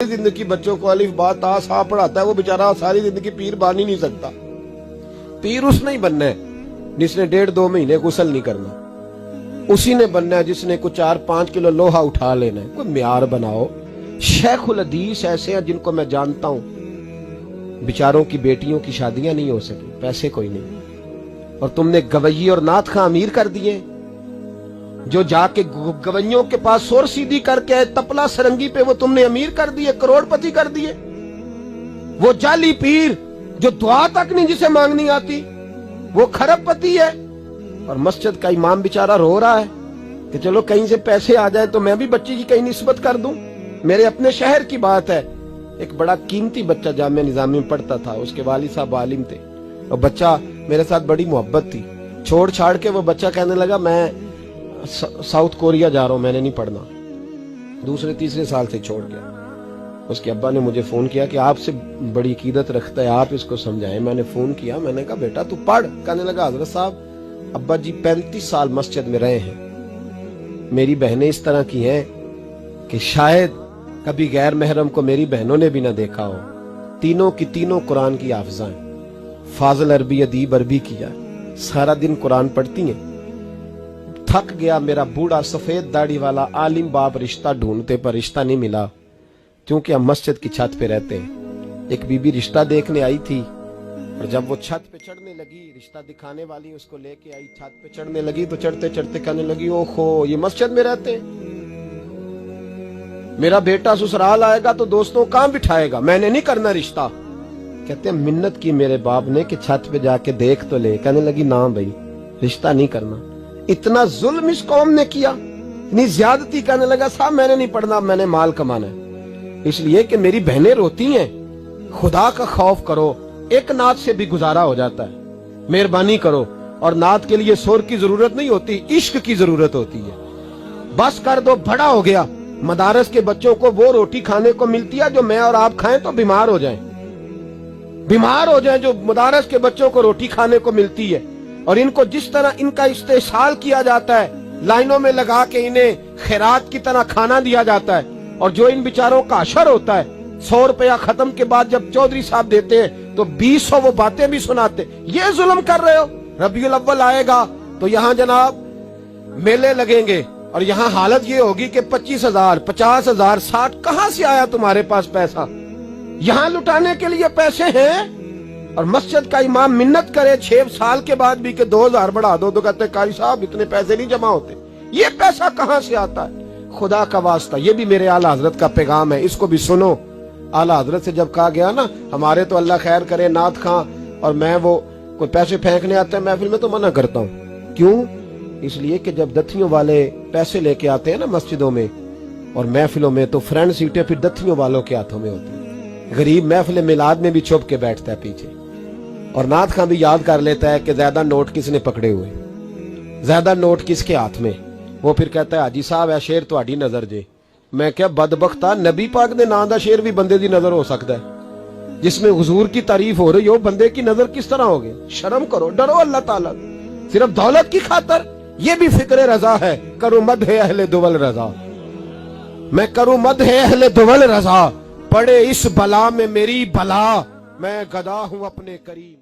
जिंदगी बच्चों को अलिफ बा ता सा पढ़ाता है, वो बेचारा सारी जिंदगी पीर बन ही नहीं सकता। पीर उसने ही बनना है जिसने 1.5-2 महीने गुसल नहीं करना, उसी ने बनना है जिसने कुछ 4-5 किलो लोहा उठा लेना है। कोई म्यार बनाओ। शेखुल हदीस ऐसे हैं जिनको मैं जानता हूं, बेचारों की बेटियों की शादियां नहीं हो सकी, पैसे कोई नहीं, और तुमने गवैये और नाथ खां अमीर कर दिए। जो जाके गवैयों के पास सोर सीधी करके तपला सरंगी पे वो तुमने अमीर कर दिए, करोड़पति कर दिए। वो जाली पीर जो दुआ तक नहीं जिसे मांगनी आती, वो खरबपति है। और मस्जिद का इमाम बेचारा रो रहा है कि चलो कहीं से पैसे आ जाए तो मैं भी बच्चे की कहीं निस्बत कर दूं। मेरे अपने शहर की बात है, एक बड़ा कीमती बच्चा जामिया निजामी में पढ़ता था, उसके वालिद साहब आलिम थे, और बच्चा मेरे साथ बड़ी मोहब्बत थी। छोड़ छाड़ के वो बच्चा कहने लगा मैं साउथ कोरिया जा रहा हूं, मैंने नहीं पढ़ना। 2-3 साल से छोड़ गया। उसके अब्बा ने मुझे फोन किया कि आपसे बड़ी अकीदत रखता है, आप इसको समझाएं। मैंने फोन किया, मैंने कहा बेटा तू पढ़। कहने लगा हजरत साहब अब्बा जी 35 साल मस्जिद में रहे हैं, मेरी बहनें इस तरह की हैं कि शायद कभी गैर महरम को मेरी बहनों ने भी ना देखा हो। तीनों की तीनों कुरान की हाफिज़ां, फाजिल अरबी अदीब अरबी किया, सारा दिन कुरान पढ़ती हैं। थक गया मेरा बूढ़ा सफेद दाढ़ी वाला आलिम बाप रिश्ता ढूंढते पर रिश्ता नहीं मिला, क्योंकि हम मस्जिद की छत पे रहते हैं। एक बीबी रिश्ता देखने आई थी, और जब वो छत पे चढ़ने लगी, रिश्ता दिखाने वाली उसको लेके आई, छत पे चढ़ने लगी तो चढ़ते चढ़ते कहने लगी ओहो ये मस्जिद में रहते हैं, मेरा बेटा ससुराल आएगा तो दोस्तों कहां बिठाएगा, मैंने नहीं करना रिश्ता। कहते हैं मिन्नत की मेरे बाप ने कि छत पे जाके देख तो ले। कहने लगी ना भाई रिश्ता नहीं करना। इतना जुल्म इस कौम ने किया, इतनी ज्यादती। कहने लगा साहब मैंने नहीं पढ़ना, मैंने माल कमाना है, इसलिए कि मेरी बहनें रोती हैं। खुदा का खौफ करो, एक नात से भी गुजारा हो जाता है, मेहरबानी करो। और नात के लिए शोर की जरूरत नहीं होती, इश्क की जरूरत होती है। बस कर दो, बड़ा हो गया। मदारस के बच्चों को वो रोटी खाने को मिलती है जो मैं और आप खाएं तो बीमार हो जाएं, बीमार हो जाएं, जो मदारस के बच्चों को रोटी खाने को मिलती है। और इनको जिस तरह इनका इस्तेसाल किया जाता है, लाइनों में लगा के इन्हें खैरात की तरह खाना दिया जाता है, और जो इन बेचारों का अशर होता है, 100 रुपया खत्म के बाद जब चौधरी साहब देते हैं तो 200 वो बातें भी सुनाते। ये जुल्म कर रहे हो। रबीउल अव्वल आएगा तो यहाँ जनाब मेले लगेंगे, और यहाँ हालत ये होगी कि 25,000, 50,000, 60 कहां से आया तुम्हारे पास पैसा? यहाँ लुटाने के लिए पैसे हैं। और मस्जिद का इमाम मिन्नत करे 6 साल के बाद भी कि 2,000 बढ़ा दो, तो कहते कारी साहब इतने पैसे नहीं जमा होते। ये पैसा कहां से आता है? खुदा का वास्ता, ये भी मेरे आला हजरत का पैगाम है, इसको भी सुनो। आला हजरत से जब कहा गया ना, हमारे तो अल्लाह खैर करे नाथ खां और मैं वो कोई पैसे फेंकने आते हैं महफिल में तो मना करता हूँ। क्यों? इसलिए कि जब दथियों वाले पैसे लेके आते हैं ना मस्जिदों में और महफिलों में, तो फ्रंट सीटें फिर दथियों वालों के हाथों में होती है। गरीब महफिल मिलाद में भी छुप के बैठता है पीछे, और नाथ खां भी याद कर लेता है कि ज्यादा नोट किसने पकड़े हुए, ज्यादा नोट किसके हाथ में। वो फिर कहता है हाजी साहब है शेर तुहाडी नजर जे। मैं क्या बदबख्ता, नबी पाक दे नाम दा शेर भी बंदे दी नजर हो सकता है, जिसमें हुजूर की तारीफ हो रही हो, बंदे की नजर किस तरह होगी? शर्म करो, डरो अल्लाह ताला। सिर्फ दौलत की खातर ये भी फिक्र रजा है, करूं मद है अहले दुवल रजा, मैं करूं मद है अहले दुवल रजा, पड़े इस बला में मेरी बला, मैं गदा हूं अपने करीम।